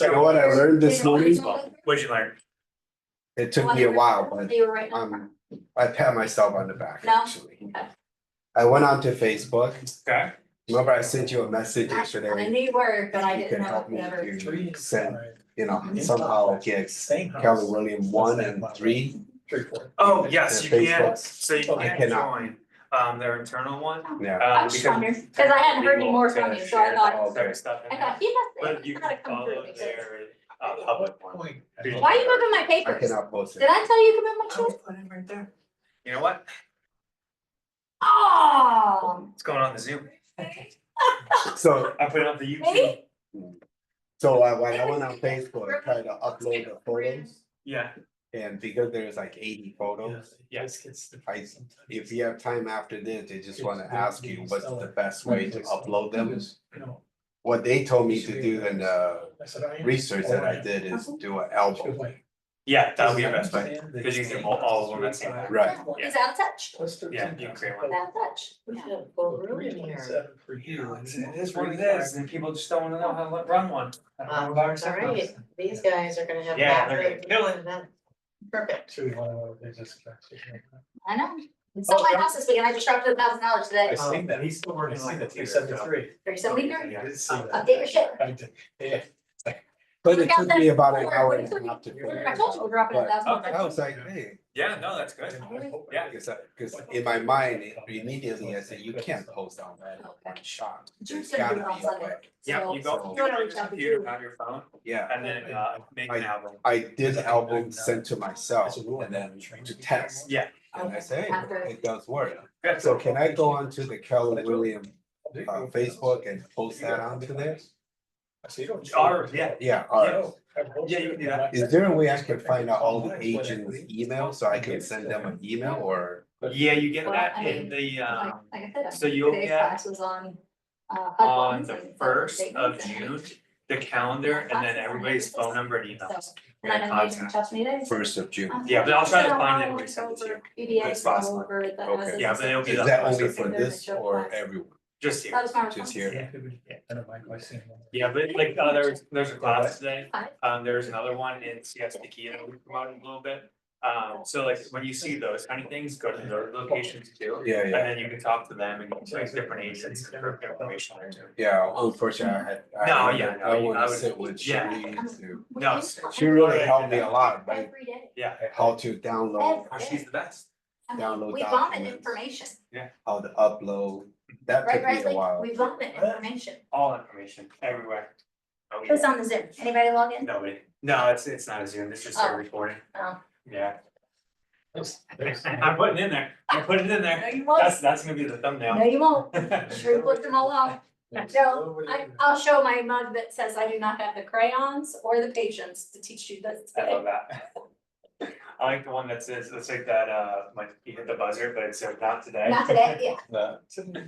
You know what I learned this morning? What'd you learn? It took me a while, but You were right on. I pat myself on the back, No? actually. Okay. I went onto Facebook. Okay. Remember I sent you a message I yesterday? knew you were, but I You didn't can know help if me you ever. to send, somehow get Keller Williams 1 and 3. Oh, yes, you The can, Facebook. so you I can't cannot. join, their internal one. Yeah, I was just wondering, cause I hadn't heard any more from you, so I thought, Okay. I thought, he But must, you it's gotta can come through. follow because- their, public one. Why are you moving my I papers? cannot post Did it. I tell you to move my shit? Put it right there. You know what? Oh. What's going on the Zoom? So, I put it on the YouTube. Me? when I went on Facebook, I tried to upload the photos. Yeah, And because there's like 80 photos, if you have time after this, they just wanna ask you what's the best way to upload them. What they told me to do in the research that I did is do an album. yeah, that'll be your best bet, cause you can do all of them at the same time. Right. He's out of touch. Yeah, you can create one. Out of touch. We should have full room in here. It is what it is, and people just don't wanna know how to run one. I don't know about All something else. right, these guys are gonna have. Yeah, half they're the- gonna kill it. Perfect. I know. Sold my house this weekend, I just dropped it $1,000 today. I seen that, he's still working like that. 373. Yeah. Update your shit. But it took me about an hour and a half to figure it I told you we're dropping But $1,000. I was like, hey, Yeah, no, that's good. Yeah. cause in my mind, immediately I said, you can't post on that in one shot. Drew's There's gonna do gotta it be on a way. Sunday. Yeah, you go So- on your computer, on your phone, Yeah, and then, make an album. I did the album sent to myself and then to text. Yeah. And I say, hey, it does work. Good. So can I go onto the Keller Williams Facebook and post that onto there? Or, yeah, Yeah, alright. Yeah, you can do that. Is there a way I can find out all the agents' emails so I can send them an email or? yeah, you get Well, that I in mean, the, Like I said, so you'll today's get class was on. on the first of June, the calendar, and then everybody's phone number and emails. And I know you can touch me today. 1st of June. Yeah, but I'll try to find it and resend it to you. PDA, It's possible. over the Okay. houses Yeah, and but it'll be Is the that first only of for June. this or everyone? Just here. That was my response. Just here? Yeah, but like, there's a class today, there's another one in CSBK that we promoted a little bit. So like, when you see those kind of things, go to their locations too. Yeah, And yeah. then you can talk to them and like different agents for information there too. Yeah, unfortunately, No, yeah, no, I I wanna would- sit with yeah. Cherie to, No, she really helped me a lot, by Every day. yeah, how to download, oh, she's the best. I mean, Download we vomit documents. information, how to upload. That right, took me a Leslie? while. We vomit information. All information, everywhere. Oh, Who's on the Zoom? Anybody log in? Nobody, no, it's not a Zoom, it's just a Oh. recording. Oh. Yeah. I'm putting it in there, I'm putting it in No, there, you won't. that's gonna be the No, thumbnail. you won't. Sure, you put them all on. No, I'll show my mug that says I do not have the crayons or the patience to teach you this I love today. that. I like the one that says, it's like that, like you hit the buzzer, but it said not today. Not today, yeah, No.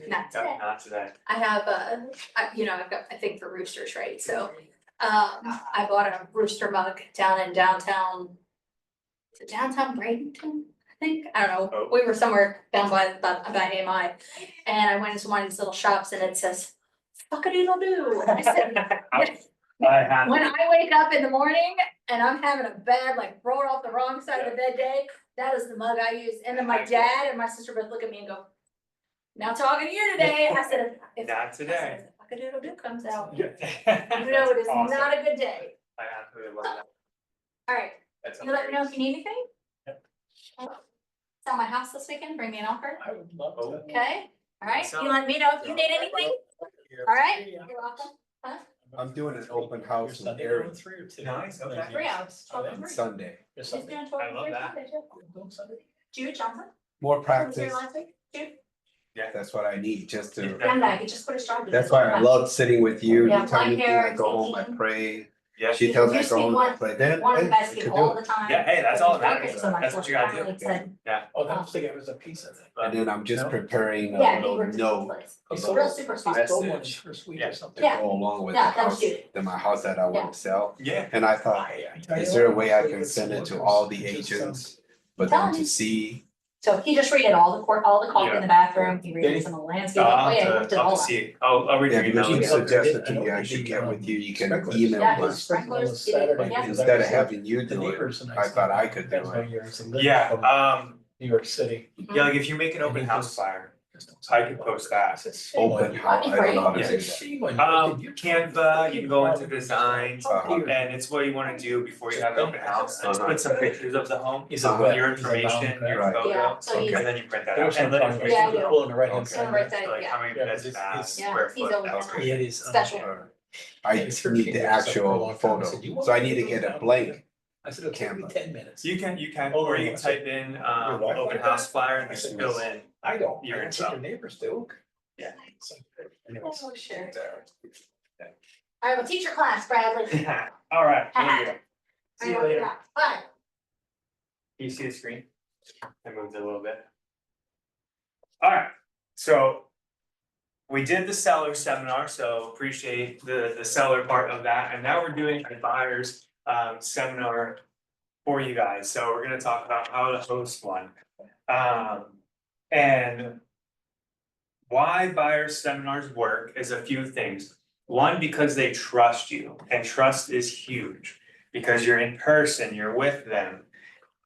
not today. Not today. I have I've got, I think for roosters, right? So, I bought a rooster mug down in downtown. Is it downtown Bradenton? I think, I don't know, Oh. we were somewhere down by AMI. And I went into one of these little shops and it says, fuck-a-doodle-doo. And I said, I have. when I wake up in the morning and I'm having a bad, like rolled off the wrong side of the bed day, that is the mug I use. And then my dad and my sister both look at me and go, not talking to you today. I said, if. Not I said, today. if fuck-a-doodle-doo comes out, Yeah. you know it is Awesome. not a good day. I absolutely love that. All right, That's you let me know if you need anything. Yep. Sell my house this weekend, bring me an offer, I would love to. okay? All right, So- you let me know if you need anything, all right? You're welcome. I'm doing an open house in Sunday Erie going 3 or 2? Nice, okay. 3 hours, 12 and on 3. Sunday. Yes, She's Sunday. doing 12 I and love 3 that. Sunday, too. Going Sunday? Jude Johnson, More who was practice, here last week, Jude, that's what I need, just to, young guy, he just put his job. that's why I love sitting with you. Yeah, You tell me black hair, I go home, I 18. pray. Yeah, She tells me I Used go to be home, I pray, then, One of the hey, guys I get could all do the it. time. Yeah, hey, that's all that Thank you matters. so much. That's what you gotta do. Finally said, Oh, that was thinking it was a piece of it. And then I'm just No? preparing a yeah, he little works. note He about sold Real it. super He smart. sold That's one it. first week Yeah. or to something. Yeah. go along with the Yeah, that was house, Jude. my house that I want to sell. Yeah. And I thought, is there a way I can send it to all the agents? But then to see So he just redid all the caulk in the bathroom, he redid some of the landscaping, oh yeah, he I'll did all have to that. see, I'll read Yeah, your because email. he email. suggested to me I should get with you, you can email Yeah, me. his sprinklers, he did, yeah. Instead of having you do it, I thought I could do it. Yeah, New York City. yeah, like if you make an open house flyer, I could post that. Open house, I don't know how to do that. Canva, you can go into design, Uh-huh. and it's what you wanna do before you have an open house, just put some pictures of the home. He's Uh-huh. Your information, your Right. photo, Yeah, so he's, and then you print that There out, was some and then time. information. Yeah, I do. Pull on the right hand Okay. on the side. right side, So like yeah. how many Yeah, beds, it's- baths, yeah, square he's foot, always that's done great. It is. Special. I need the actual photo, so I need to get a blank. I said, it'll take me Camera. 10 minutes. You can, Oh, or you no, can I said- type in, Your wife open like house that? flyer and I just said, fill yes. in. I don't. Your I don't info. think your neighbors do. Yeah. Anyways. Oh, sure. I have a teacher class, Bradley. Alright, thank you. See you later. Bye. Can you see the screen? I moved it a little bit. Alright, so. We did the seller seminar, so appreciate the seller part of that, and now we're doing a buyer's seminar. For you guys, so we're gonna talk about how to host one. And. Why buyer seminars work is a few things. One, because they trust you, and trust is huge. Because you're in person, you're with them.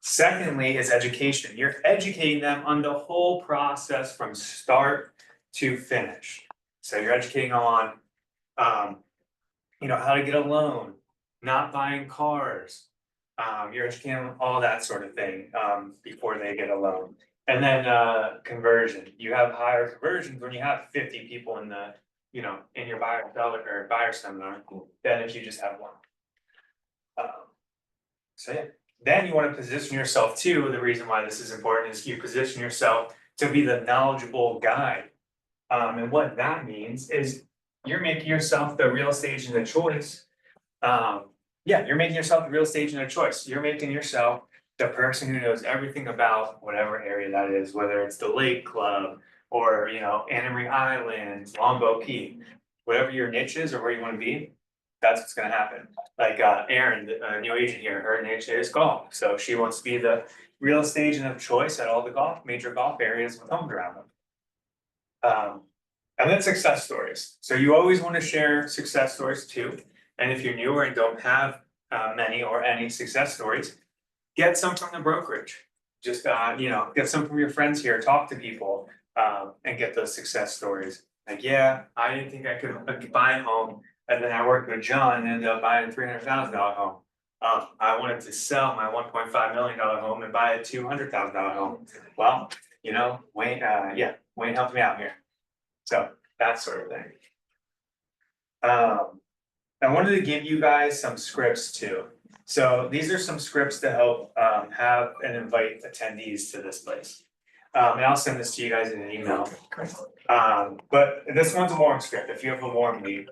Secondly, is education. You're educating them on the whole process from start to finish. So you're educating on, how to get a loan, not buying cars. You're educating them on all that sort of thing, before they get a loan. And then, conversion, you have higher conversions when you have 50 people in the, in your buyer seminar, than if you just have one. So yeah, then you wanna position yourself too, the reason why this is important is you position yourself to be the knowledgeable guide. And what that means is you're making yourself the real estate agent of choice. You're making yourself the real estate agent of choice, you're making yourself the person who knows everything about whatever area that is, whether it's the Lake Club or, Anna Marie Island, Longboat Key. Whatever your niche is or where you wanna be, that's what's gonna happen. Like Erin, the new agent here, her niche is golf, so she wants to be the real estate agent of choice at all the major golf areas with homes around them. And then success stories, so you always wanna share success stories too. And if you're newer and don't have many or any success stories, get some from the brokerage. Just get some from your friends here, talk to people, and get those success stories. Like, yeah, I didn't think I could buy a home, and then I worked with John and ended up buying a $300,000 home. I wanted to sell my $1.5 million home and buy a $200,000 home. Well, Wayne, Wayne helped me out here. So that sort of thing. I wanted to give you guys some scripts too. So these are some scripts to help have and invite attendees to this place. And I'll send this to you guys in an email. But this one's a warm script. If you have a warm lead.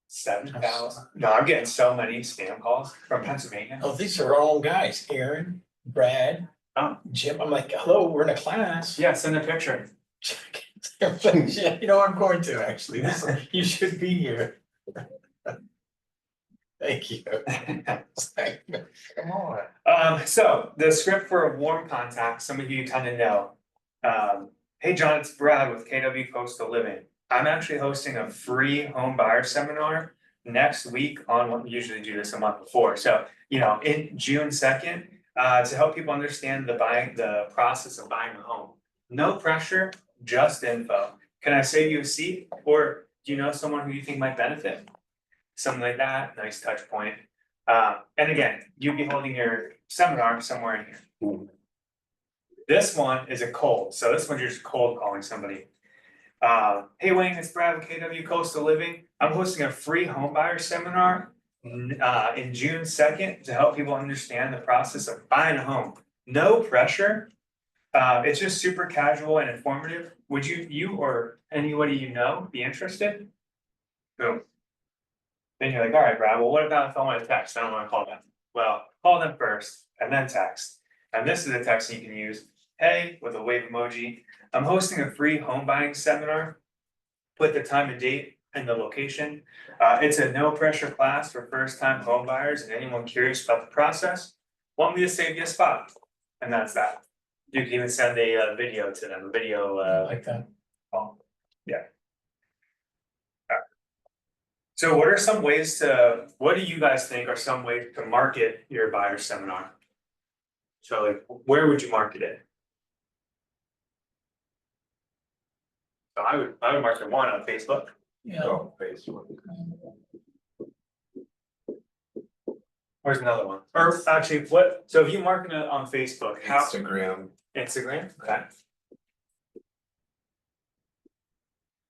7,000. No, I'm getting so many spam calls from Pennsylvania. Oh, these are our own guys, Aaron, Brad, Jim. I'm like, hello, we're in a class. Yeah, send a picture. Yeah, I'm going to actually. You should be here. Thank you. Come on. So the script for a warm contact, some of you kind of know. Hey John, it's Brad with KW Coastal Living. I'm actually hosting a free home buyer seminar next week on what we usually do this a month before. So, in June 2nd, to help people understand the process of buying a home. No pressure, just info. Can I save you a seat? Or do you know someone who you think might benefit? Something like that, nice touch point. And again, you'd be holding your seminar somewhere in here. This one is a cold, so this one you're just cold calling somebody. Hey Wayne, it's Brad with KW Coastal Living. I'm hosting a free homebuyer seminar in June 2nd to help people understand the process of buying a home. No pressure. It's just super casual and informative. Would you or anybody be interested? Boom. Then you're like, all right, Brad, well, what about if I want to text? I don't want to call them. Well, call them first and then text. And this is a text you can use. Hey, with a wave emoji. I'm hosting a free home buying seminar. Put the time and date and the location. It's a no pressure class for first time home buyers and anyone curious about the process. Want me to save you a spot? And that's that. You can even send a video to them, a video, Like that. call. Yeah. So what are some ways what do you guys think are some ways to market your buyer seminar? So like, where would you market it? So I would market one on Facebook. Yeah. Oh, Facebook. Where's another one? Or actually, so if you market it on Facebook, how? Instagram. Instagram, okay.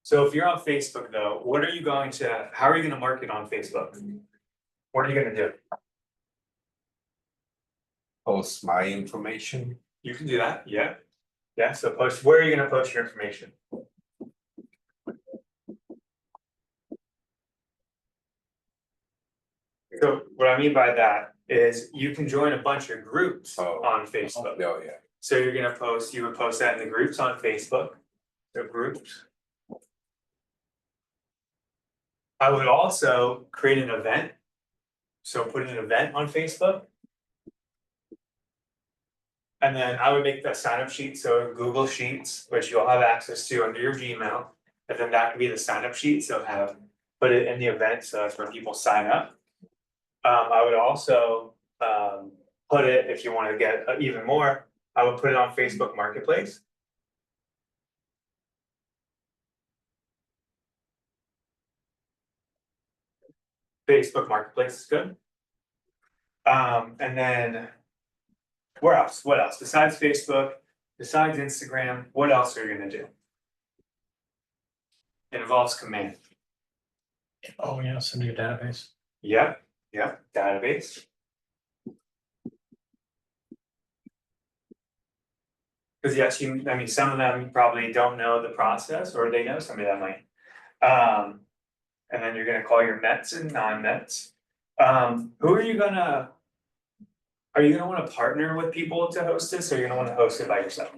So if you're on Facebook though, how are you gonna market on Facebook? What are you gonna do? Post my information. You can do that, yeah. Yeah, so where are you gonna post your information? So what I mean by that is you can join a bunch of groups Oh. on Facebook. Oh, yeah. So you would post that in the groups on Facebook, the groups. I would also create an event. So put an event on Facebook. And then I would make the sign up sheet, so Google Sheets, which you'll have access to under your Gmail. And then that could be the sign up sheet, so put it in the event, so that's where people sign up. I would also put it, if you want to get even more, I would put it on Facebook Marketplace. Facebook Marketplace is good. And then where else? What else? Besides Facebook, besides Instagram, what else are you gonna do? It involves command. Oh, yeah, send me your database. Yep, database. Because yes, some of them probably don't know the process, or they know somebody that might. And then you're gonna call your Mets and non-Mets. Who are you gonna wanna partner with people to host this, or you're gonna wanna host it by yourself?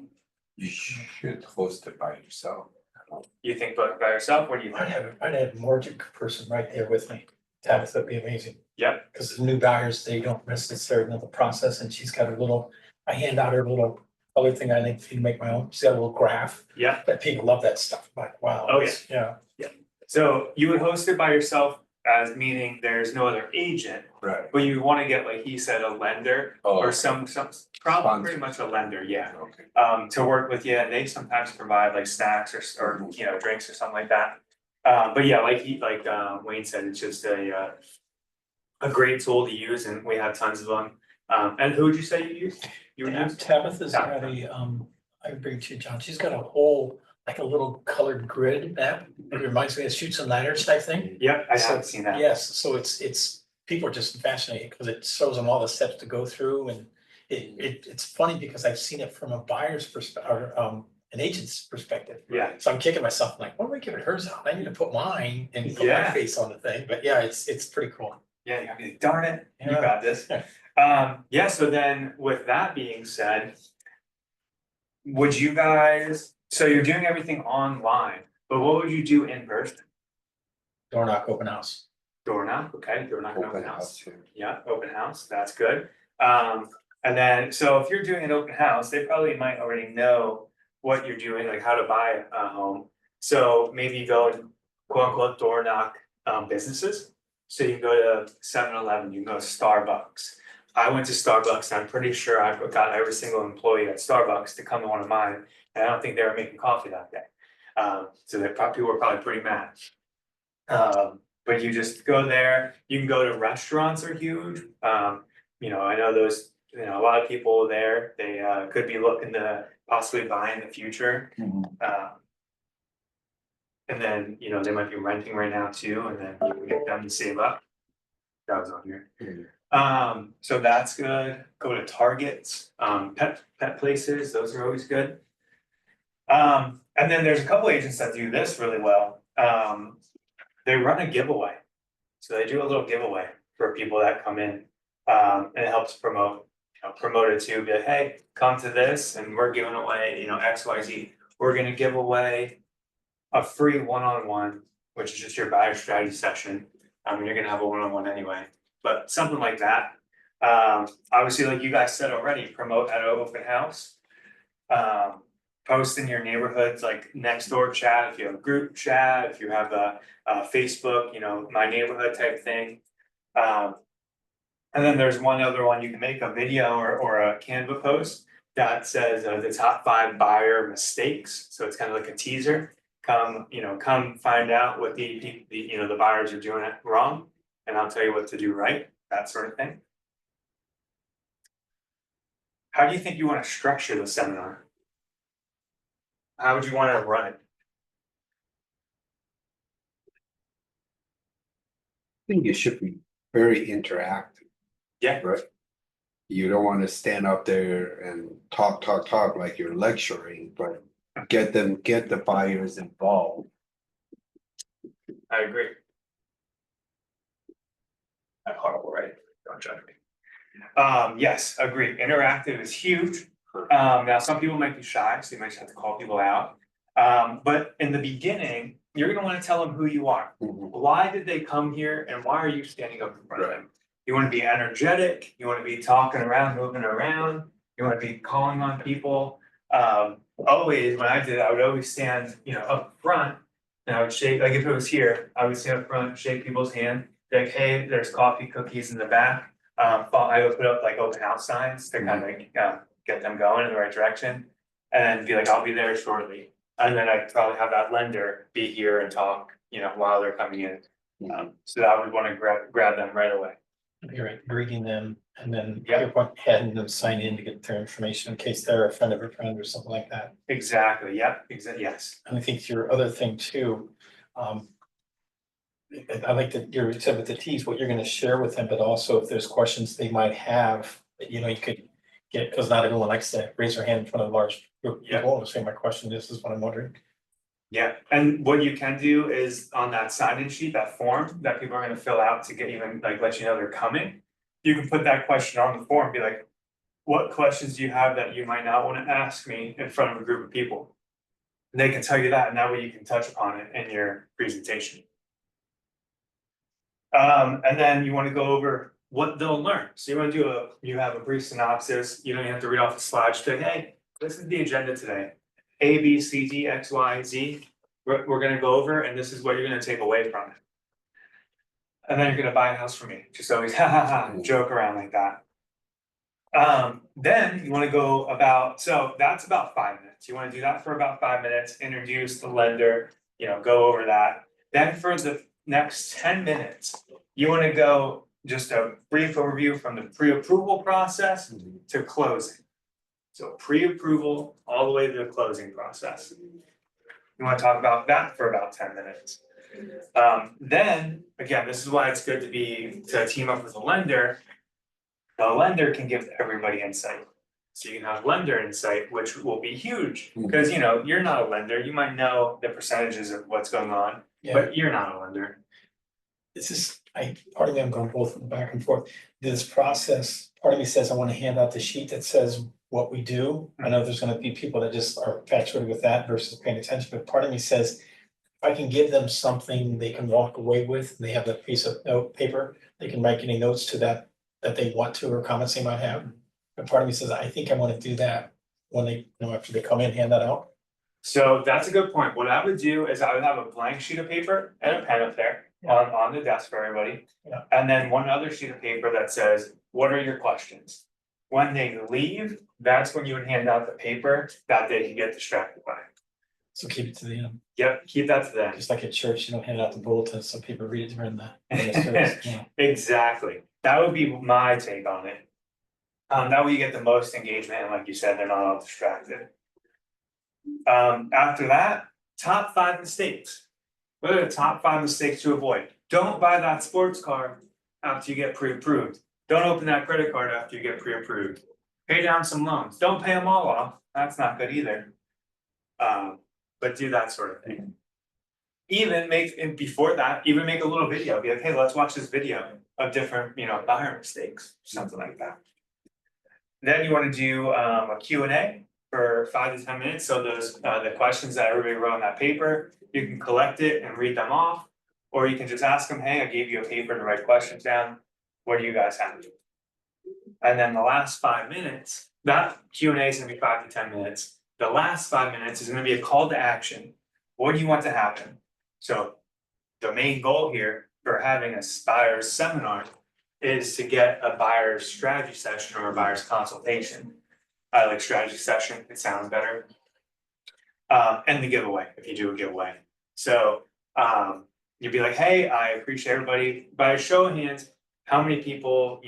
You should host it by yourself. You think by yourself, what do you I'd think? have a mortgage person right there with me. Tabitha would be amazing. Yep, Because the new buyers, they don't necessarily know the process, and she's got I hand out her little other thing I think to make my own. She's got a little graph, yeah. but people love that stuff. Like, wow. Oh, it's- Yeah. So you would host it by yourself, as meaning there's no other agent, Right. but you wanna get, like he said, a lender Oh, or okay. some, probably pretty much a lender, yeah. Okay. To work with you, and they sometimes provide like snacks or drinks or something like that. But yeah, like Wayne said, it's just a great tool to use, and we have tons of them. And who would you say you use? You would use? Tabitha's got I would bring to you, John, she's got a whole, like a little colored grid map. It reminds me of Shoots and Ladders type thing. Yep, I So- haven't seen that. Yes, so it's, people are just fascinated because it shows them all the steps to go through, and it's funny because I've seen it from a buyer's perspective, or an agent's perspective. Yeah, So I'm kicking myself, like, what am I giving hers out? I need to put mine and put my Yeah. face on the thing, but yeah, it's pretty cool. yeah, you're like, darn it, you Yeah. got this. Yeah, so then with that being said. Would you guys, so you're doing everything online, but what would you do in person? Door knock, open house. Door knock, okay, door knock, Open open house. house here. Yeah, open house, that's good. And then, so if you're doing an open house, they probably might already know what you're doing, like how to buy a home. So maybe you go and quote unquote door knock businesses. So you can go to 7-Eleven, you can go to Starbucks. I went to Starbucks, and I'm pretty sure I've got every single employee at Starbucks to come to one of mine, and I don't think they were making coffee that day. So people were probably pretty mad. But you just go there, you can go to restaurants are huge. I know those, a lot of people there, they could be looking to possibly buy in the future. And then, they might be renting right now too, and then you can get them to save up. That was on here. So that's good. Go to Targets, pet places, those are always good. And then there's a couple agents that do this really well. They run a giveaway. So they do a little giveaway for people that come in. And it helps promote it to be like, hey, come to this and we're giving away, XYZ. We're gonna give away a free one-on-one, which is just your buyer strategy session. You're gonna have a one-on-one anyway, but something like that. Obviously, like you guys said already, promote at an open house. Post in your neighborhoods, like next door chat, if you have a group chat, if you have a Facebook, you know, my neighborhood type thing. And then there's one other one, you can make a video or a Canva post that says the top 5 buyer mistakes, so it's kind of like a teaser. Come find out what the buyers are doing it wrong, and I'll tell you what to do right, that sort of thing. How do you think you want to structure the seminar? How would you want to run it? I think it should be very interactive. Yeah. Right? You don't wanna stand up there and talk like you're lecturing, but get the buyers involved. I agree. I'm horrible, right? Don't judge me. Yes, agree. Interactive is huge. Now some people might be shy, so you might just have to call people out. But in the beginning, you're gonna wanna tell them who you are. Why did they come here and why are you standing up in front of them? You wanna be energetic, you wanna be talking around, moving around, you wanna be calling on people. Always, when I did, I would always stand, up front. And I would shake, like if it was here, I would stand up front, shake people's hand, like, hey, there's coffee, cookies in the back. I would put up like open house signs to kind of get them going in the right direction. And be like, I'll be there shortly. And then I'd probably have that lender be here and talk, while they're coming in. So I would wanna grab them right away. You're right, greeting them and then Yeah. you're having them sign in to get their information in case they're a friend of a friend or something like that. Exactly, yep, yes. And I think your other thing too, I like that you said with the teas, what you're gonna share with them, but also if there's questions they might have, that, you could get, because not everyone likes to raise their hand in front of a large group. Yeah. People say, my question is what I'm wondering. Yeah, and what you can do is on that sign-in sheet, that form that people are gonna fill out to get even, like, let you know they're coming. You can put that question on the form, be like, what questions do you have that you might not wanna ask me in front of a group of people? And they can tell you that, and that way you can touch upon it in your presentation. And then you wanna go over what they'll learn, so you have a brief synopsis, you don't even have to read off the slide, just say, hey, this is the agenda today. A, B, C, D, X, Y, Z, we're gonna go over, and this is what you're gonna take away from it. And then you're gonna buy a house from me, just always joke around like that. Then you wanna go so that's about 5 minutes, you wanna do that for about 5 minutes, introduce the lender, go over that. Then for the next 10 minutes, you wanna go just a brief overview from the pre-approval process to closing. So pre-approval all the way to the closing process. You wanna talk about that for about 10 minutes. Then, again, this is why it's good to team up with a lender. The lender can give everybody insight. So you can have lender insight, which will be huge, because you're not a lender, you might know the percentages of what's going on, but you're not a lender. This is, part of me, I'm going both back and forth. This process, part of me says I want to hand out the sheet that says what we do. I know there's gonna be people that just are infatuated with that versus paying attention, but part of me says, if I can give them something they can walk away with, they have that piece of paper, they can write any notes to that they want to, or comments they might have. But part of me says, I think I want to do that when they, after they come in, hand that out. So that's a good point. What I would do is I would have a blank sheet of paper and a pen up there on the desk for everybody. Yeah. And then one other sheet of paper that says, what are your questions? When they leave, that's when you would hand out the paper that they can get distracted by. So keep it to the end. Yep, keep that to them. Just like at church, you don't hand out the bulletins, so people read it during the service. Yeah. Exactly. That would be my take on it. That way you get the most engagement, and like you said, they're not all distracted. After that, top 5 mistakes. What are the top 5 mistakes to avoid? Don't buy that sports car after you get pre-approved. Don't open that credit card after you get pre-approved. Pay down some loans. Don't pay them all off. That's not good either. But do that sort of thing. Even make a little video. Be like, hey, let's watch this video of different, buyer mistakes, something like that. Then you want to do a Q&A for 5 to 10 minutes. So those the questions that everybody wrote on that paper, you can collect it and read them off, or you can just ask them, hey, I gave you a paper to write questions down. What do you guys have? And then the last 5 minutes, that Q&A is gonna be 5 to 10 minutes. The last 5 minutes is gonna be a call to action. What do you want to happen? So the main goal here for having a buyer's seminar is to get a buyer's strategy session or a buyer's consultation. I like strategy session, it sounds better. And the giveaway, if you do a giveaway. So, you'd be like, hey, I appreciate everybody, by a show of hands, how many people,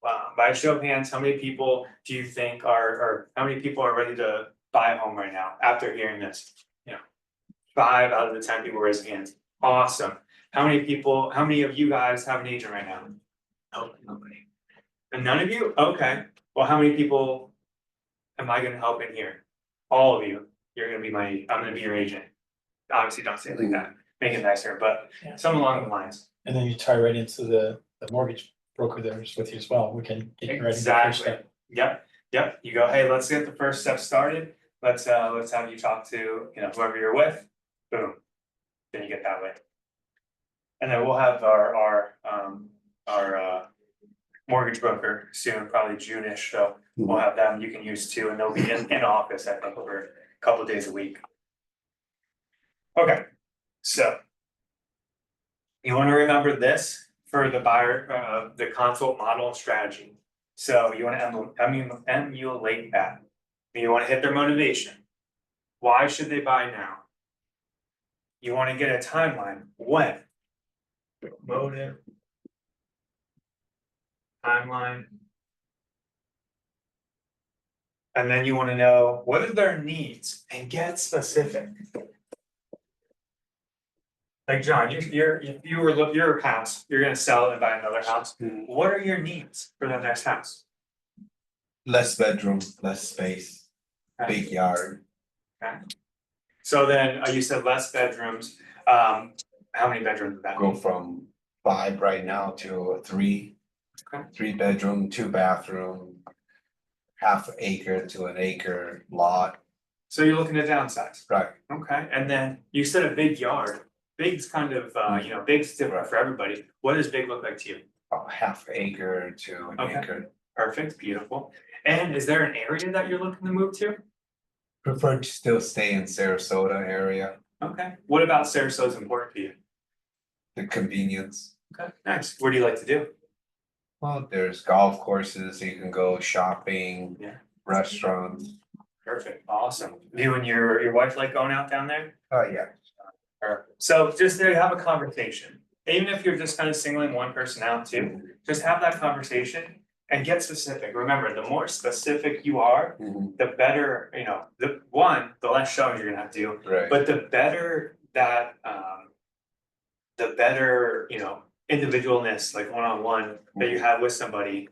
by a show of hands, how many people do you think or how many people are ready to buy a home right now after hearing this? 5 out of the 10 people raise their hands. Awesome. How many of you guys have an agent right now? Oh, nobody. And none of you? Okay. Well, how many people am I gonna help in here? All of you. I'm gonna be your agent. Obviously, don't say it like that. Make it nicer, but something along the lines. And then you tie right into the mortgage broker there's with you as well. We can get you ready. Exactly. Yep. You go, hey, let's get the first step started. Let's have you talk to, whoever you're with. Boom. Then you get that way. And then we'll have our mortgage broker soon, probably June-ish, so we'll have them you can use too, and they'll be in office, I think, over a couple of days a week. Okay, so. You wanna remember this for the buyer, the consult model and strategy. So you wanna emulate that. You wanna hit their motivation. Why should they buy now? You wanna get a timeline, when? Motive. Timeline. And then you wanna know what are their needs and get specific. Like John, if you were your house, you're gonna sell it and buy another house. What are your needs for the next house? Less bedroom, less space, Okay. big yard. Okay. So then, you said less bedrooms, how many bedrooms would that Go be? from 5 right now to a 3. Okay. 3 bedroom, 2 bathroom. Half acre to an acre lot, So you're looking to downsize, right? okay, and then you said a big yard. Big's kind of, big's different for everybody. What does big look like to you? A half acre to an Okay. acre. Perfect, beautiful. And is there an area that you're looking to move to? Prefer to still stay in Sarasota area, Okay, what about Sarasota's important for you? the convenience. Okay, nice. What do you like to do? Well, there's golf courses, you can go shopping. Yeah. Restaurants. Perfect, awesome. You and your wife like going out down there? Oh, yeah. So just to have a conversation, even if you're just kind of singling one person out too, just have that conversation and get specific. Remember, the more specific you are, the better, the less showing you're gonna have to do, Right. but the better that, individualness, like one-on-one that you have with somebody,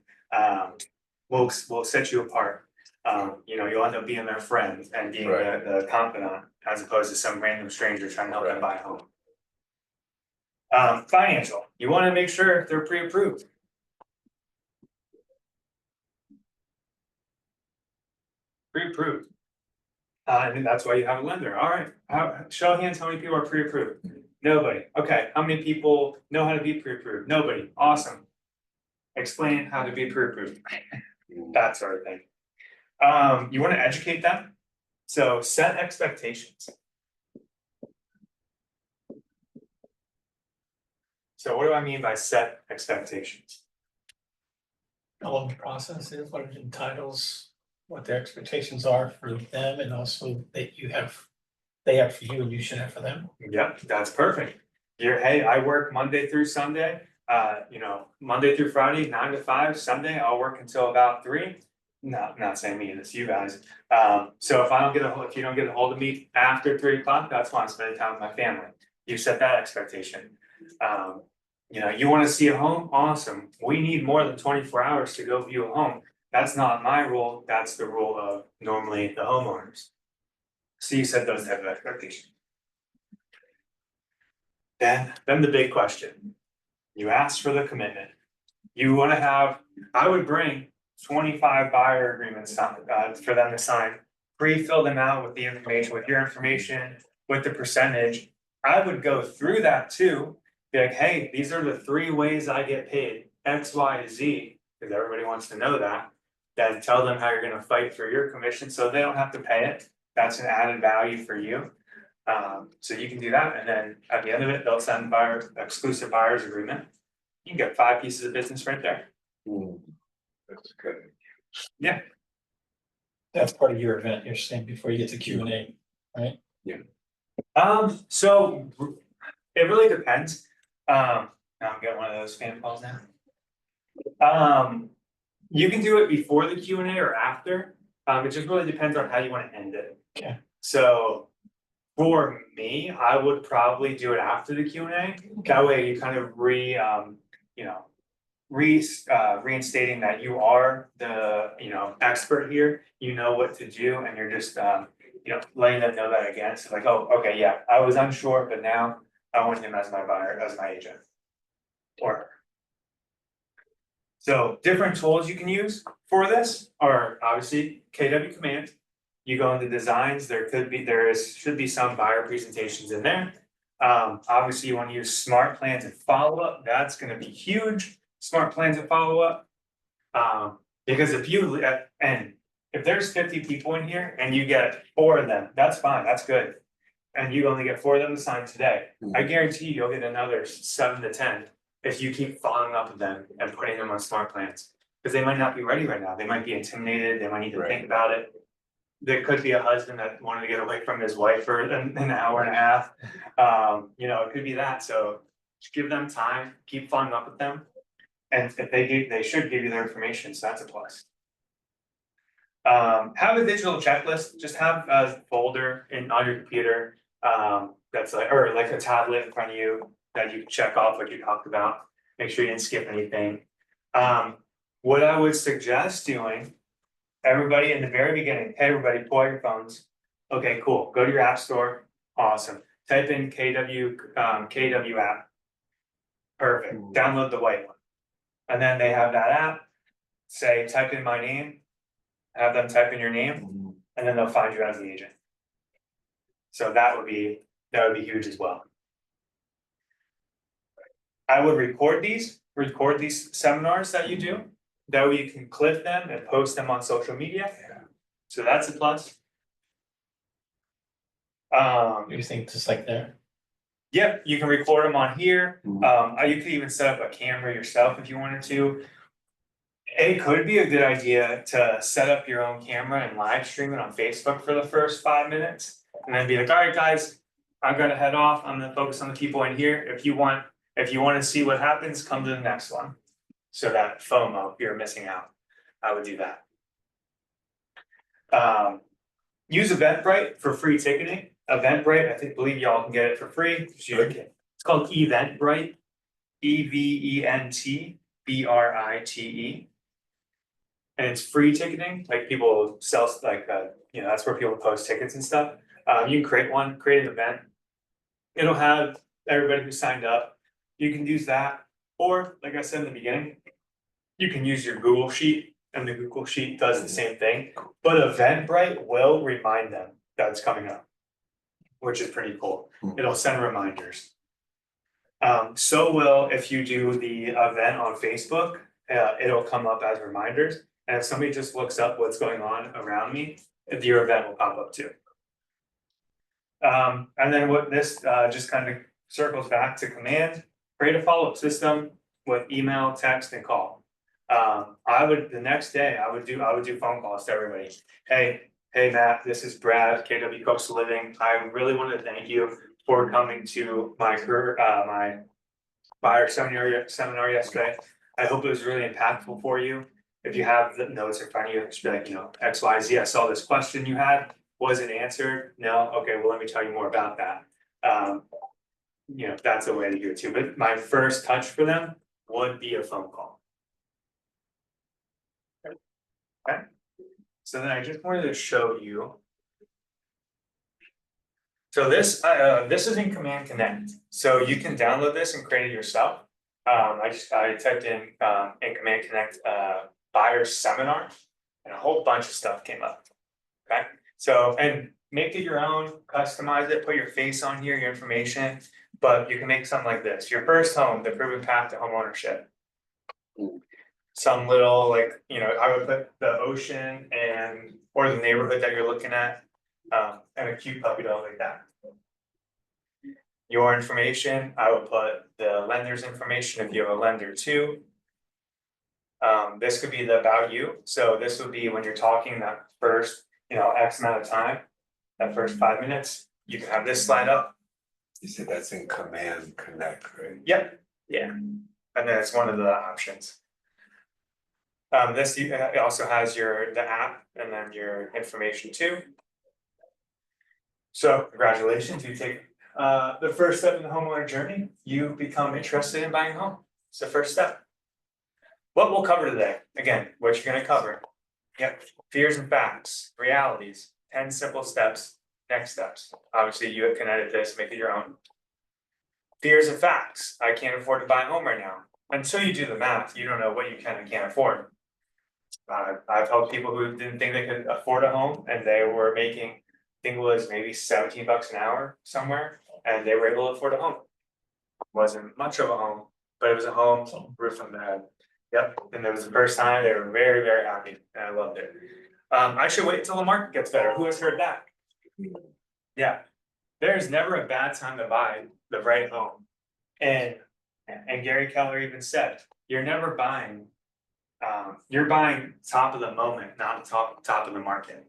will set you apart. You'll end up being their friend and being Right. the confidant as opposed to some random stranger trying to help them buy a home. Financial, you wanna make sure they're pre-approved. Pre-approved. And that's why you have a lender, alright, show of hands, how many people are pre-approved? Nobody, okay, how many people know how to be pre-approved? Nobody, awesome. Explain how to be pre-approved, that sort of thing. You wanna educate them, so set expectations. So what do I mean by set expectations? How long the process is, what it entitles, what their expectations are for them, and also that they have for you and you should have for them. Yep, that's perfect. Hey, I work Monday through Sunday, Monday through Friday, 9 to 5, Sunday, I'll work until about 3. Not saying me, it's you guys. So if you don't get a hold of me after 3 o'clock, that's why I'm spending time with my family. You set that expectation. You wanna see a home? Awesome. We need more than 24 hours to go view a home. That's not my rule, that's the rule of normally the homeowners. So you set those type of expectations. Then the big question. You asked for the commitment. You wanna have, I would bring 25 buyer agreements for them to sign. Pre-fill them out with the information, with your information, with the percentage. I would go through that too. Be like, hey, these are the 3 ways I get paid, X, Y, Z, because everybody wants to know that. Then tell them how you're gonna fight for your commission, so they don't have to pay it. that's an added value for you. So you can do that, and then at the end of it, they'll send exclusive buyers agreement. You can get 5 pieces of business right there. That's good. That's part of your event, you're saying, before you get to Q and A, right? So it really depends. Now I'm getting one of those fan calls now. You can do it before the Q and A or after. It just really depends on how you want to end it. Okay. So for me, I would probably do it after the Q and A. That way you kind of reinstating that you are the, expert here, you know what to do, and you're just, letting them know that again. So like, oh, okay, yeah, I was unsure, but now I want him as my buyer, as my agent. Or. So different tools you can use for this are obviously KW Command. You go into designs, should be some buyer presentations in there. Obviously you want to use smart plans and follow-up, that's gonna be huge. Smart plans and follow-up. Because if there's 50 people in here and you get 4 of them, that's fine, that's good. And you only get 4 of them to sign today. I guarantee you'll get another 7 to 10 if you keep following up with them and putting them on smart plans. Because they might not be ready right now, they might be intimidated, they might need to think about it. There could be a husband that wanted to get away from his wife for an hour and a half. It could be that, so just give them time, keep following up with them. And if they should give you their information, so that's a plus. Have a digital checklist, just have a folder on your computer, that's like a tablet in front of you that you can check off like you talked about, make sure you didn't skip anything. What I would suggest doing, everybody in the very beginning, hey, everybody, pull out your phones. Okay, cool, go to your app store, awesome, type in KW app. Perfect, download the white one. And then they have that app, say, type in my name, have them type in your name, and then they'll find you as the agent. So that would be huge as well. I would record these seminars that you do, that way you can clip them and post them on social media. So that's a plus. You think just like there? Yep, you can record them on here. You could even set up a camera yourself if you wanted to. It could be a good idea to set up your own camera and live stream it on Facebook for the first 5 minutes. And then be like, all right, guys, I'm gonna head off. I'm gonna focus on the people in here. If you want to see what happens, come to the next one. So that FOMO, you're missing out. I would do that. Use Eventbrite for free ticketing. Eventbrite, believe y'all can get it for free. It's called Eventbrite, EVENTBRITE. And it's free ticketing, like people sell, that's where people post tickets and stuff. You can create an event. It'll have everybody who signed up. You can use that, or like I said in the beginning, you can use your Google Sheet, and the Google Sheet does the same thing. But Eventbrite will remind them that it's coming up, which is pretty cool. It'll send reminders. So will if you do the event on Facebook, it'll come up as reminders. And if somebody just looks up what's going on around me, your event will pop up too. And then what this just kind of circles back to command, create a follow-up system with email, text, and call. The next day I would do phone calls to everybody. Hey Matt, this is Brad, KW Coastal Living. I really want to thank you for coming to my buyer seminar yesterday. I hope it was really impactful for you. If you have the notes in front of you, just be like, XYZ, I saw this question you had, was it answered? No, okay, well, let me tell you more about that. That's a way to do it too, but my first touch for them would be a phone call. Okay, so then I just wanted to show you. So this is in Command Connect, so you can download this and create it yourself. I typed in Command Connect buyer seminar, and a whole bunch of stuff came up. Okay, so and make it your own, customize it, put your face on here, your information, but you can make something like this: your first home, the proven path to home ownership. Some little I would put the ocean or the neighborhood that you're looking at. and a cute puppy dog like that. Your information, I would put the lender's information if you have a lender too. This could be the about you, so this would be when you're talking that first, X amount of time. That first 5 minutes, you can have this slide up. You said that's in Command Connect, right? Yep, yeah, and then it's one of the options. It also has the app and then your information too. So congratulations, you take the first step in the homeowner journey, you become interested in buying a home. It's the first step. What we'll cover today, again, what you're gonna cover. Yep, fears and facts, realities, 10 simple steps, next steps. Obviously, you can edit this, make it your own. Fears and facts, I can't afford to buy a home right now. Until you do the math, you don't know what you can and can't afford. I've helped people who didn't think they could afford a home and they were making, I think it was maybe 17 bucks an hour somewhere, and they were able to afford a home. Wasn't much of a home, but it was a home, roof on the head. Yep, and it was the first time, they were very, very happy, and I loved it. I should wait until the market gets better, who has heard that? Yeah, there's never a bad time to buy the right home. And Gary Keller even said, you're never buying, you're buying top of the moment, not top of the market.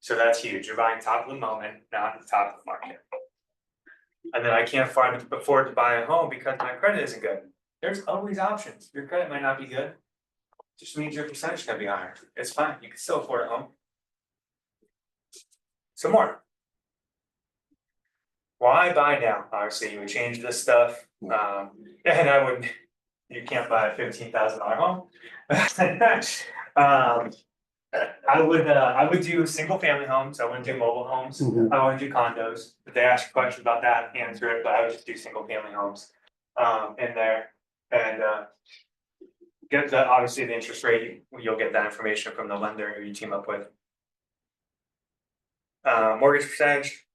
So that's huge, you're buying top of the moment, not the top of the market. And then I can't afford to buy a home because my credit isn't good. There's always options, your credit might not be good. Just means your percentage is gonna be higher, it's fine, you can still afford a home. Some more. Why buy now? Obviously, you would change this stuff, and I would, you can't buy a $15,000 home. I would do single family homes, I wouldn't do mobile homes, I wouldn't do condos. If they ask a question about that, answer it, but I would just do single family homes in there. And get the, obviously the interest rate, you'll get that information from the lender who you team up with. Mortgage percentage,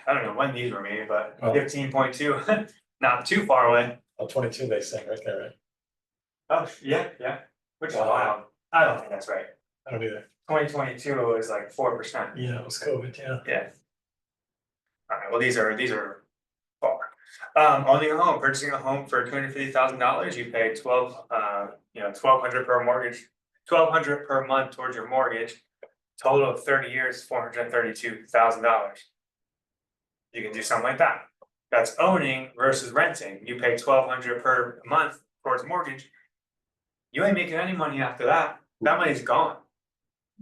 I don't know when these were made, but 15.2, not too far away. 22 they say right there, right? Oh, yeah, which is wild, I don't think that's right. I don't either. 2022 was like 4%. Yeah, it was COVID, yeah. Yeah. Alright, well, these are far. Owning a home, purchasing a home for $250,000, you pay $1,200 per mortgage, $1,200 per month towards your mortgage. Total of 30 years, $432,000. You can do something like that. That's owning versus renting. You pay $1,200 per month towards mortgage. You ain't making any money after that. That money's gone.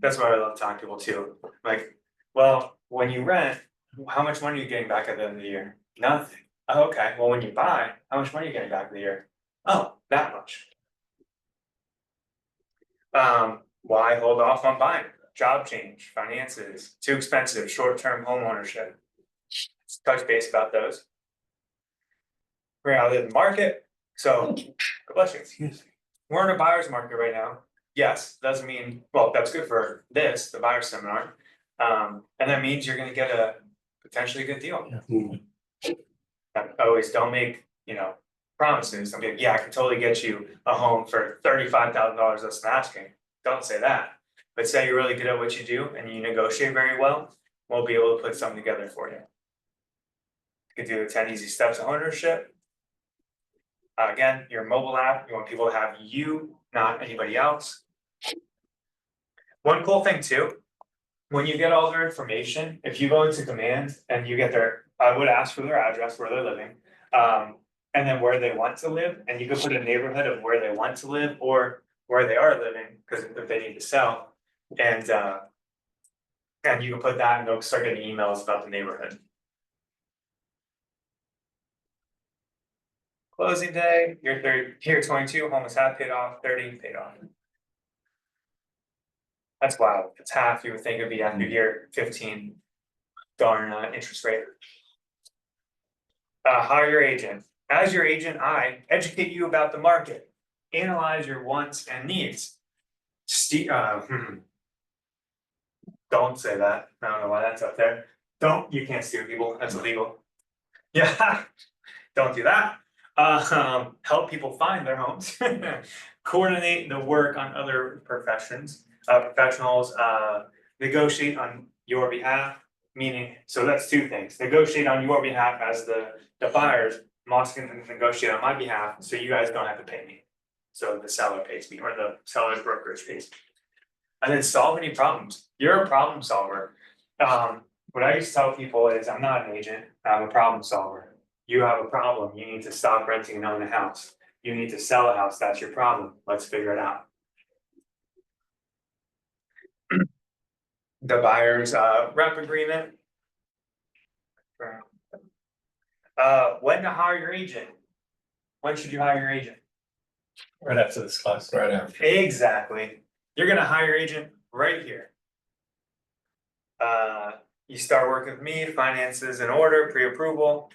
That's why I love talking to people too. Like, well, when you rent, how much money are you getting back at the end of the year? Nothing. Oh, okay, well, when you buy, how much money are you getting back in the year? Oh, that much. Why hold off on buying? Job change, finances, too expensive, short-term home ownership. Let's touch base about those. Reality of the market, so, God bless you. Excuse me. We're in a buyer's market right now. Yes, doesn't mean, well, that's good for this, the buyer seminar. And that means you're gonna get a potentially good deal. I always don't make, promises. I'm like, yeah, I can totally get you a home for $35,000 less than asking. Don't say that. But say you're really good at what you do and you negotiate very well, we'll be able to put something together for you. You can do the 10 easy steps of ownership. Again, your mobile app, you want people to have you, not anybody else. One cool thing too, when you get all their information, if you go into Command and you get I would ask for their address, where they're living, and then where they want to live, and you can put a neighborhood of where they want to live or where they are living, because if they need to sell, and you can put that and they'll start getting emails about the neighborhood. Closing day, year 22, home is half paid off, 30 paid off. That's wild, it's half, you would think it'd be after year 15, darn interest rate. Hire your agent. As your agent, I educate you about the market, analyze your wants and needs. Don't say that, I don't know why that's up there. You can't steal people, that's illegal. Yeah, don't do that. Help people find their homes. Coordinate the work on other professionals, negotiate on your behalf, Meaning, so that's two things, negotiate on your behalf as the buyers, I'm also gonna negotiate on my behalf, so you guys don't have to pay me. So the seller pays me, or the seller's brokerage pays me. And then solve any problems, you're a problem solver. What I used to tell people is, I'm not an agent, I'm a problem solver. You have a problem, you need to stop renting and own a house. You need to sell a house, that's your problem, let's figure it out. The buyer's rep agreement. When to hire your agent? When should you hire your agent? Right after this class. Right after. Exactly, you're gonna hire your agent right here. You start working with me, finances in order, pre-approval.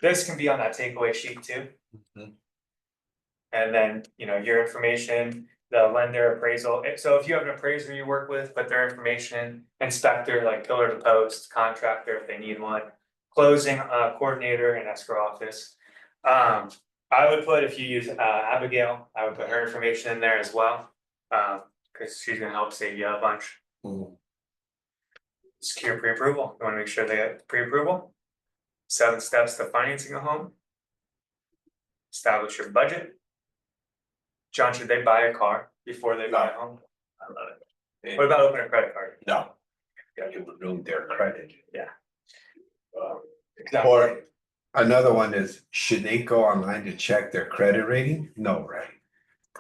This can be on that takeaway sheet too. Mhm. And then, your information, the lender appraisal, so if you have an appraiser you work with, put their information, inspector, like pillar to post, contractor if they need one. Closing coordinator and escrow office. I would put, if you use Abigail, I would put her information in there as well. Cause she's gonna help save you a bunch. Mm. Secure pre-approval, you wanna make sure they get pre-approval. 7 steps to financing a home. Establish your budget. John, should they buy a car before they buy a home? I love it. What about opening a credit card? No. Got to remove their credit. Exactly. Or another one is, should they go online to check their credit rating? No, right?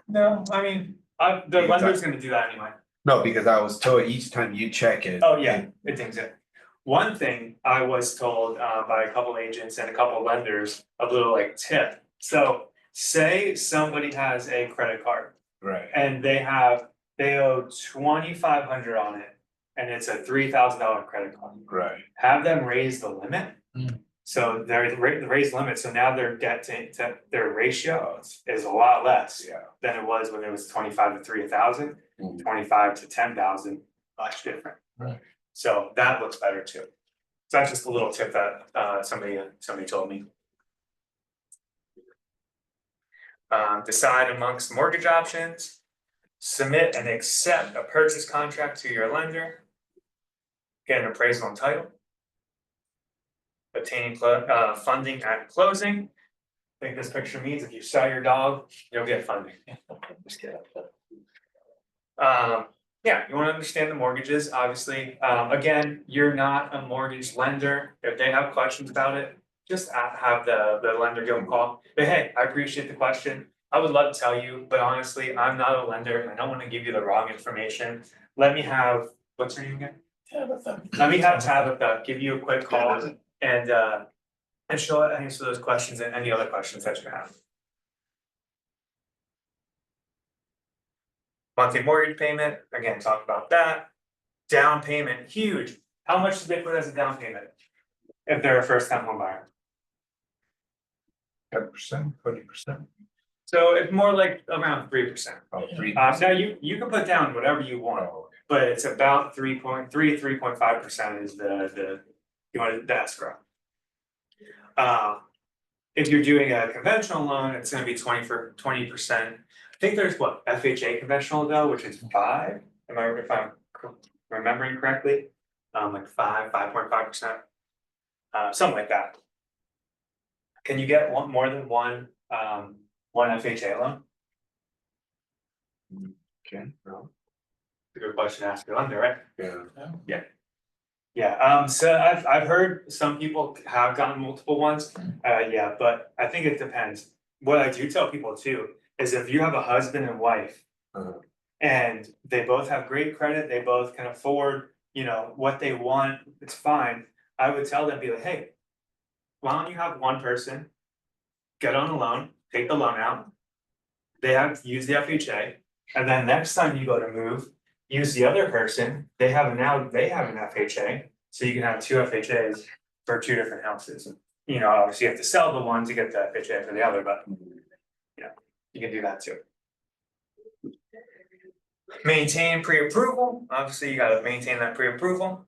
No, I mean, the lender's gonna do that anyway. No, because I was told each time you check it. Oh, yeah, it dings it. One thing I was told by a couple agents and a couple lenders, a little like tip. So say somebody has a credit card Right. and they owe 2,500 on it. And it's a $3,000 credit card. Right. Have them raise the limit. Mm. So they're the raised limit, so now their debt to their ratio is a lot less Yeah. than it was when it was 25 to 3,000, Mm. 25 to 10,000, much different. Right. So that looks better too. So that's just a little tip that somebody told me. Decide amongst mortgage options, submit and accept a purchase contract to your lender. Get an appraisal and title. Obtaining funding at closing. I think this picture means if you sell your dog, you'll get funding. Just kidding. Yeah, you wanna understand the mortgages, obviously, again, you're not a mortgage lender, if they have questions about it. Just have the lender give them a call, but hey, I appreciate the question, I would love to tell you, but honestly, I'm not a lender, and I don't wanna give you the wrong information. Let me have, what's her name again? Tabitha. Let me have Tabitha give you a quick call and she'll answer those questions and any other questions that you have. Monthly mortgage payment, again, talk about that. Down payment, huge. How much do they put as a down payment? If they're a first time home buyer? 10%, 20%. So it's more like around 3%. Oh, 3%. Now you can put down whatever you want, but it's about 3.5% is the escrow. If you're doing a conventional loan, it's gonna be 20%. I think there's what, FHA conventional though, which is 5, if I'm remembering correctly, like 5.5%. Something like that. Can you get more than one FHA loan? Okay, no. It's a good question to ask your lender, right? Yeah. Yeah, so I've heard some people have gotten multiple ones, yeah, but I think it depends. What I do tell people too, is if you have a husband and wife. Uh-huh. And they both have great credit, they both can afford, what they want, it's fine. I would tell them, be like, hey. Why don't you have one person? Get on a loan, take the loan out. They have to use the FHA, and then next time you go to move, use the other person, they have an FHA. So you can have 2 FHAs for 2 different houses. Obviously you have to sell the one to get the FHA for the other, but. You can do that too. Maintain pre-approval, obviously you gotta maintain that pre-approval.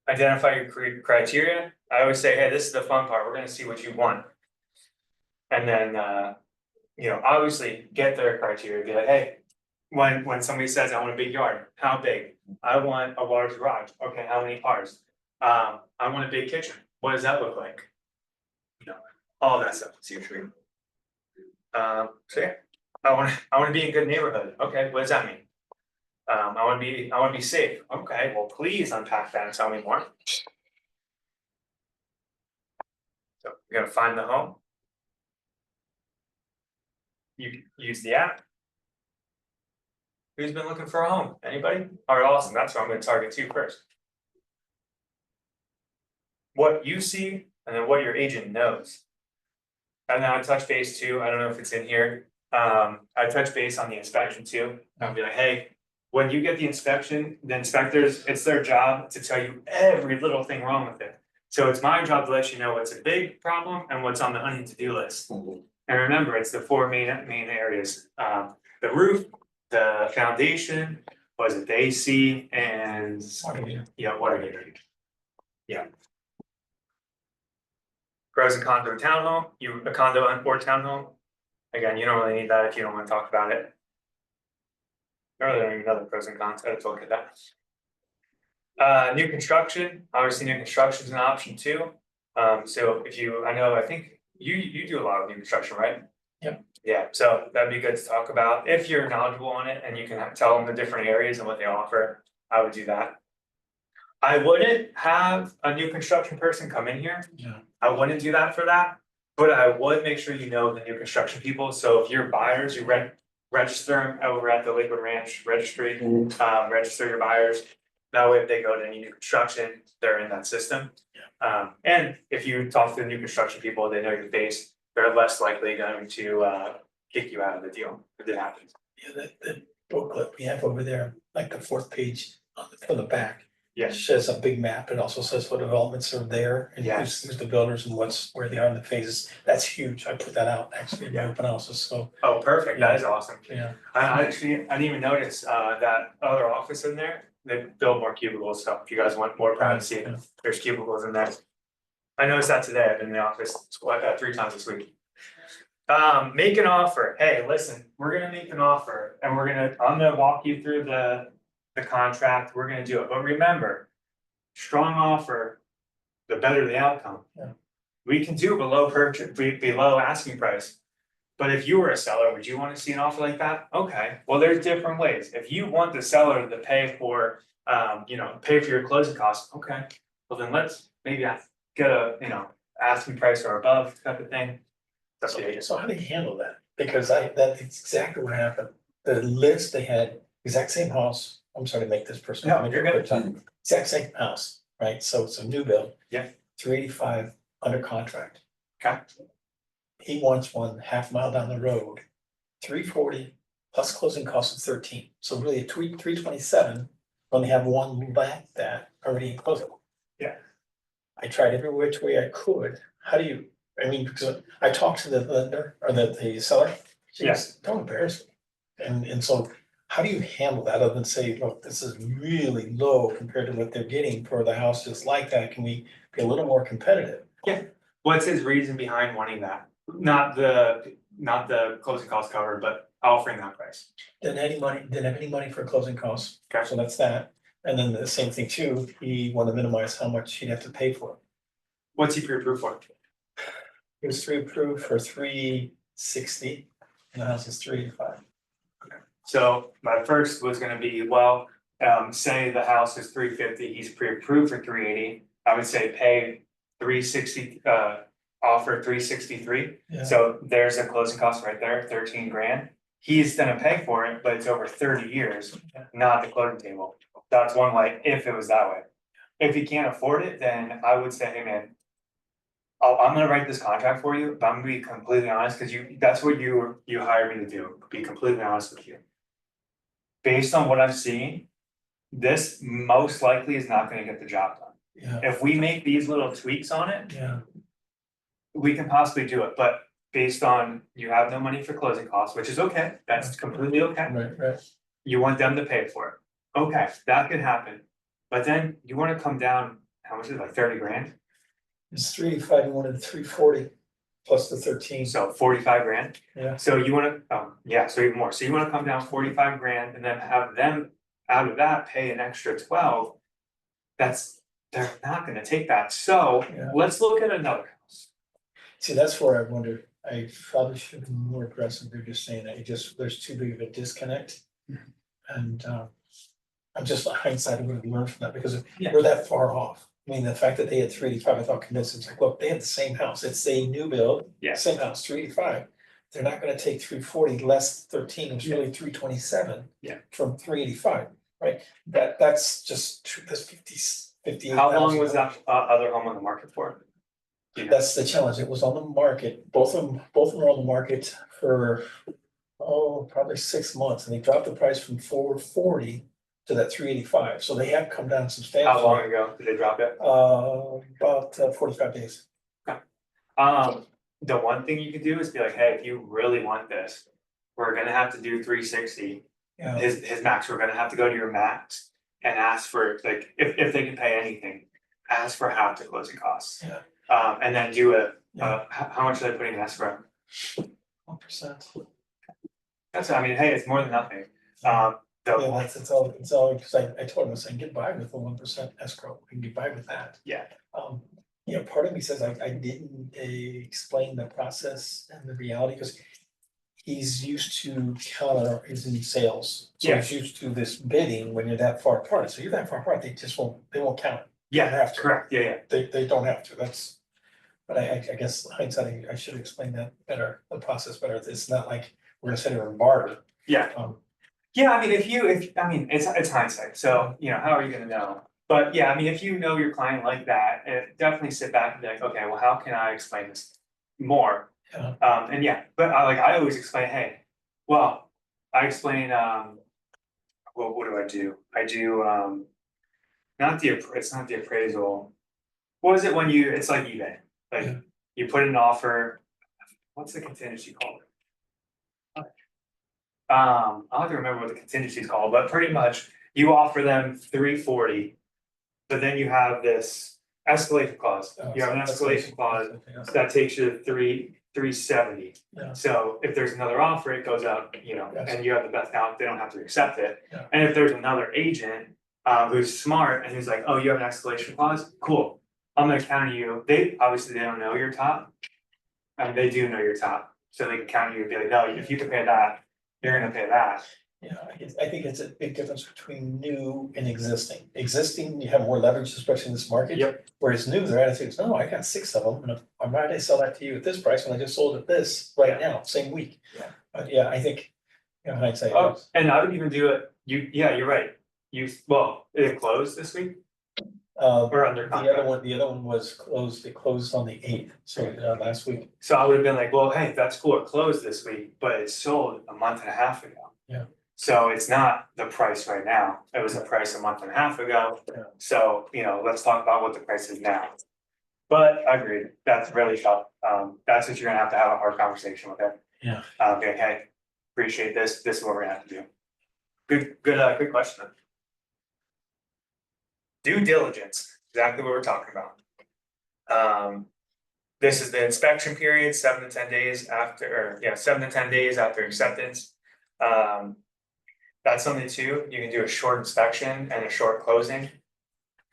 Identify your criteria, I always say, hey, this is the fun part, we're gonna see what you want. And then, obviously get their criteria, be like, hey. When somebody says, I want a big yard, how big? I want a large garage, okay, how many cars? I want a big kitchen, what does that look like? You know, all that stuff, it's usually. So yeah, I wanna be in a good neighborhood, okay, what does that mean? I wanna be safe, okay, well, please unpack that and tell me more. So you're gonna find the home. You use the app. Who's been looking for a home? Anybody? Alright, awesome, that's what I'm gonna target to first. What you see and then what your agent knows. And then I touch base too, I don't know if it's in here, I touch base on the inspection too, I'll be like, hey. When you get the inspection, the inspectors, it's their job to tell you every little thing wrong with it. So it's my job to let you know what's a big problem and what's on the onion to-do list. And remember, it's the four main areas, the roof, the foundation, was it the AC and, yeah, water heater. Yeah. Pros and cons of a townhome, a condo or townhome. Again, you don't really need that if you don't want to talk about it. Or there are another pros and cons, let's look at that. New construction, obviously new construction is an option too. So if you, I think you do a lot of new construction, right? Yep. Yeah, so that'd be good to talk about, if you're knowledgeable on it and you can tell them the different areas and what they offer, I would do that. I wouldn't have a new construction person come in here. Yeah. I wouldn't do that for that, but I would make sure you know the new construction people, so if you're buyers, you register them over at the Lakewood Ranch registry, register your buyers. That way, if they go to any new construction, they're in that system. And if you talk to the new construction people, they know your face, they're less likely going to kick you out of the deal if it happens. Yeah, the booklet we have over there, like the fourth page from the back. Yes. Shows a big map. It also says what developments are there and Yes. who's the builders and where they are in the phases. That's huge. I put that out actually in my open houses, so. Oh, perfect, that is awesome. Yeah. I didn't even notice that other office in there, they build more cubicles, so if you guys want more privacy, Yeah. there's cubicles in there. I noticed that today, I've been in the office 3 times this week. Make an offer, hey, listen, we're gonna make an offer and I'm gonna walk you through the contract, we're gonna do it, but remember. Strong offer, the better the outcome. Yeah. We can do below asking price. But if you were a seller, would you wanna see an offer like that? Okay, well, there's different ways, if you want the seller to pay for, pay for your closing costs, okay. Well, then let's maybe get a, asking price or above type of thing. That's what So how do you handle that? Because that's exactly what happened. The list, they had exact same house. I'm sorry to make this personal. No, you're good. Exact same house, right? So it's a new build. Yeah. 385 under contract. Okay. He wants one half mile down the road, 340 plus closing costs of 13. So really a 327, only have one back that already closing. Yeah. I tried every which way I could. How do you, because I talked to the lender or the seller. She goes, don't embarrass me. And so how do you handle that other than say, look, this is really low compared to what they're getting for the house just like that? Can we be a little more competitive? Yeah, what's his reason behind wanting that? Not the closing cost covered, but offering that price. Didn't have any money for closing costs. Okay. So that's that. And then the same thing too, he wanted to minimize how much he'd have to pay for it. What's he pre-approved for? He was approved for 360 and the house is 385. So my first was gonna be, well, say the house is 350, he's pre-approved for 380. I would say pay 360, offer 363. Yeah. So there's a closing cost right there, 13 grand. He's gonna pay for it, but it's over 30 years, not the closing table. That's one way, if it was that way. If he can't afford it, then I would say, hey man. I'm gonna write this contract for you, but I'm gonna be completely honest, cause that's what you hired me to do, be completely honest with you. Based on what I'm seeing, this most likely is not gonna get the job done. Yeah, If we make these little tweaks on it, yeah, we can possibly do it, but based on you have no money for closing costs, which is okay, that's completely okay. right. You want them to pay for it. Okay, that could happen. But then you wanna come down, how much is it, like 30 grand? It's 385, he wanted 340 plus the 13. So 45 grand. Yeah. So you wanna, so even more, so you wanna come down 45 grand and then have them out of that pay an extra 12. That's they're not gonna take that, so Yeah. let's look at another house. See, that's where I wonder, I probably should have been more aggressive, they're just saying that, there's too big of a disconnect. And, I'm just hindsight, I would have learned from that, because Yeah. we're that far off. I mean, the fact that they had 385, I thought convinced, it's like, look, they had the same house, it's a new build. Yeah. Same house, 385. They're not gonna take 340 less 13, it was really 327. Yeah. From 385, right? That's just, that's 58,000. How long was that other home on the market for? You know, That's the challenge. It was on the market, both of them were on the market for, probably 6 months, and they dropped the price from 440 to that 385, so they have come down substantially. how long ago did they drop it? About 45 days. The one thing you could do is be like, hey, if you really want this, we're gonna have to do 360. Yeah, His max, we're gonna have to go to your max and ask for, like, if they can pay anything, ask for half the closing costs. Yeah. And then do Yeah. how much are they putting in escrow? 1%. That's, I mean, hey, it's more than nothing. Yeah, The, it's all, because I told him, I said, get by with the 1% escrow, we can get by with that. yeah, Part of me says I didn't explain the process and the reality, because he's used to he's in sales. So Yeah. he's used to this bidding when you're that far apart, so you're that far apart, they won't count it. yeah, have to. correct, yeah. They don't have to, but I guess hindsight, I should explain that better, the process better, it's not like we're gonna sit here and barter. Yeah, Um, yeah, I mean, I mean, it's hindsight, so, how are you gonna know? But yeah, I mean, if you know your client like that, definitely sit back and be like, okay, well, how can I explain this more? Yeah. And yeah, but I always explain, hey, well, I explain, what do I do? I do, it's not the appraisal. What is it when it's like eBay, like, Yeah. you put an offer, what's the contingency called? I'll have to remember what the contingency is called, but pretty much you offer them 340. But then you have this escalation clause, you have an escalation clause that takes you to 370. Yeah. So if there's another offer, it goes up, Yes. and you have the best out, they don't have to accept it. Yeah. And if there's another agent who's smart and who's like, oh, you have an escalation clause, cool, I'm gonna counter you, they don't know your top. And they do know your top, so they can counter you and be like, no, if you can pay that, you're gonna pay that. Yeah, I think it's a big difference between new and existing. Existing, you have more leverage, especially in this market. Yep. Whereas new, their attitude is, no, I got 6 of them, and I'm ready to sell that to you at this price when I just sold it this right now, same week. Yeah. But yeah, I think, hindsight. Oh, and I would even do it, you're right, it closed this week or under contract? The other one was closed, it closed on the 8th, so last week. So I would have been like, well, hey, that's cool, it closed this week, but it sold a month and a half ago. Yeah. So it's not the price right now, it was the price a month and a half ago, Yeah. so, let's talk about what the price is now. But I agree, that's really tough, that's what you're gonna have to have a hard conversation with it. Yeah. Okay, hey, appreciate this is what we're gonna have to do. Good question. Due diligence, exactly what we're talking about. This is the inspection period, 7 to 10 days after, 7 to 10 days after acceptance. That's something too, you can do a short inspection and a short closing.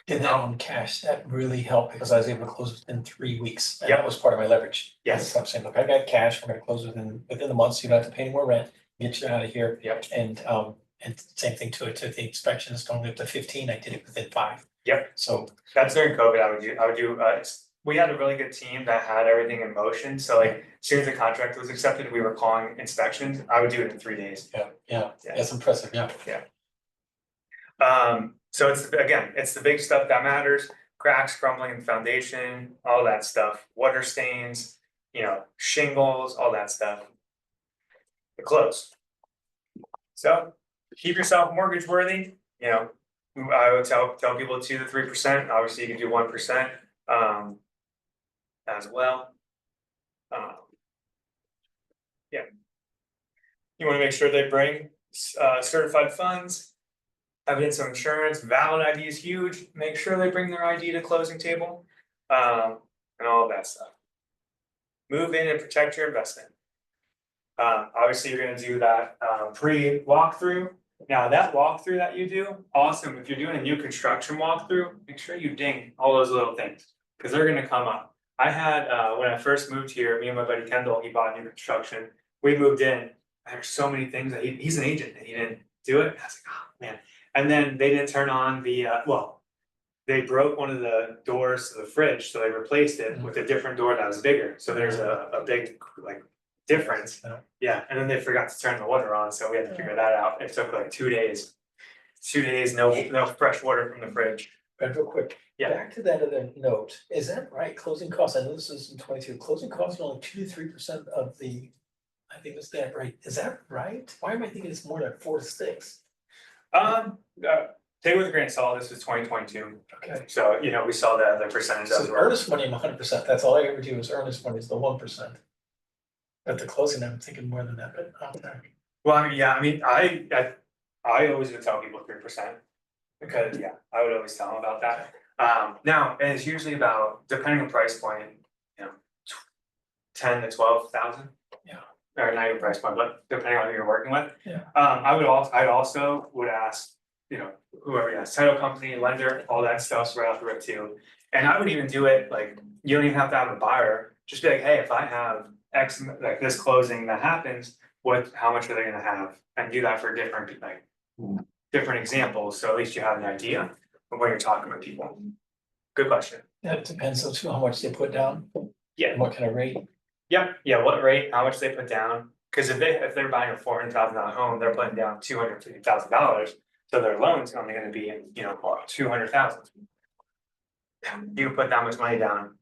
Did that on cash, that really helped, because I was able to close within 3 weeks, and Yep. that was part of my leverage. Yes. I'm saying, look, I got cash, we're gonna close within the month, so you don't have to pay any more rent, get you out of here. Yep. And same thing to it, took the inspections, don't live to 15, I did it within 5. Yep. So, That's during COVID, I would do, we had a really good team that had everything in motion, so like, as soon as the contract was accepted, we were calling inspections, I would do it in 3 days. yeah, that's impressive, yeah. So it's the big stuff that matters, cracks, crumbling in the foundation, all that stuff, water stains, shingles, all that stuff. The close. So keep yourself mortgage worthy, I would tell people 2 to 3%, obviously you can do 1%, as well. Yeah. You wanna make sure they bring certified funds, evidence of insurance, valid ID is huge, make sure they bring their ID to closing table, and all of that stuff. Move in and protect your investment. Obviously, you're gonna do that pre-walkthrough, Now that walkthrough that you do, awesome, if you're doing a new construction walkthrough, make sure you ding all those little things, cause they're gonna come up. I had, when I first moved here, me and my buddy Kendall, he bought new construction, we moved in, there's so many things that he's an agent and he didn't do it, I was like, oh man. And then they didn't turn on the, they broke one of the doors to the fridge, so they replaced it with a different door that was bigger, so there's a big like difference. Yeah, and then they forgot to turn the water on, so we had to figure that out, it took like 2 days. 2 days, no fresh water from the fridge. But real quick, Yeah. back to that other note, is that right? Closing costs, I know this is in 22. Closing costs are only 2 to 3% of the. I think it's that right, is that right? Why am I thinking it's more like 4 to 6? Take it with a grain of salt, this was 2022, Okay. so you know, we saw the percentage So of. earnest money, I'm 100%, that's all I ever do is earnest money is the 1%. But the closing, I'm thinking more than that, but okay. Well, I mean, yeah, I mean, I always would tell people 3%. Because, yeah, I would always tell them about that. Now, and it's usually about, depending on price point, you know, 10 to 12,000. Yeah. Or not even price point, but depending on who you're working with. Yeah. I also would ask, you know, whoever, yeah, title company, lender, all that stuff's right off the rip too. And I would even do it, like, you don't even have to have a buyer, just be like, hey, if I have X, like this closing that happens, how much are they gonna have? And do that for different, like, different examples, so at least you have an idea of when you're talking with people. Good question. Yeah, it depends on how much they put down. Yeah. And what kind of rate. Yeah, what rate, how much they put down, cause if they're buying a $400,000 home, they're putting down $250,000. So their loan's only gonna be, you know, 200,000. You put that much money down,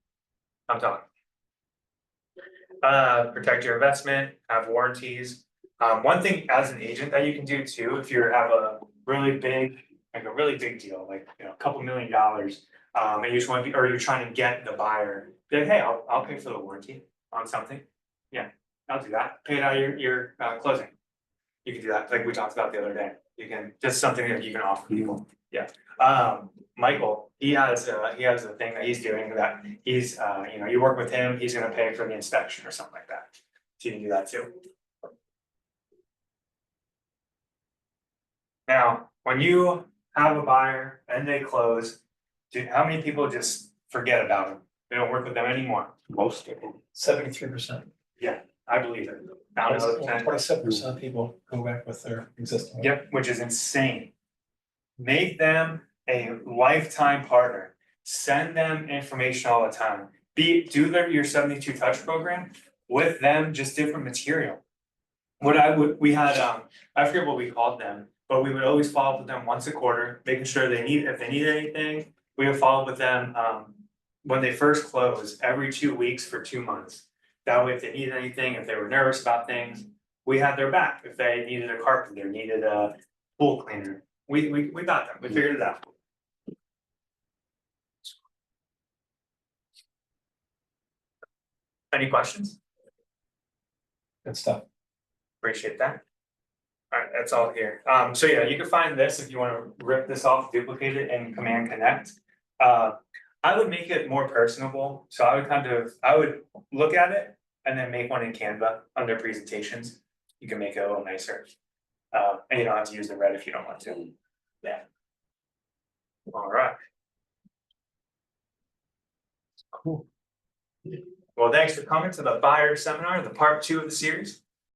I'm talking. Protect your investment, have warranties. One thing as an agent that you can do too, if you have a really big deal, like, you know, a couple $1 million. And you just want to be, or you're trying to get the buyer, be like, hey, I'll pay for the warranty on something. Yeah, I'll do that, pay it out of your closing. You can do that, like we talked about the other day, you can, just something that you can offer people, yeah. Michael, he has a thing that he's doing that he's, you know, you work with him, he's gonna pay for the inspection or something like that. So you can do that too. Now, when you have a buyer and they close, how many people just forget about them? They don't work with them anymore. Most of them. 73%. I believe it. Down to 10%. 27% of people go back with their existing. Yep, which is insane. Make them a lifetime partner. Send them information all the time. Do your 72 touch program with them, just different material. We had, I forget what we called them, but we would always follow up with them once a quarter, making sure if they need anything, we would follow up with them, when they first close, every 2 weeks for 2 months. That way, if they needed anything, if they were nervous about things, we had their back. If they needed a carpenter, needed a pool cleaner, we got them, we figured it out. Any questions? Good stuff. Appreciate that. Alright, that's all here. So yeah, you can find this if you wanna rip this off, duplicate it in Command Connect. I would make it more personable, so I would look at it and then make one in Canva under presentations. You can make it a little nicer. And you don't have to use the red if you don't want to. Yeah. Alright. Cool. Well, thanks for coming to the buyer seminar, the part 2 of the series.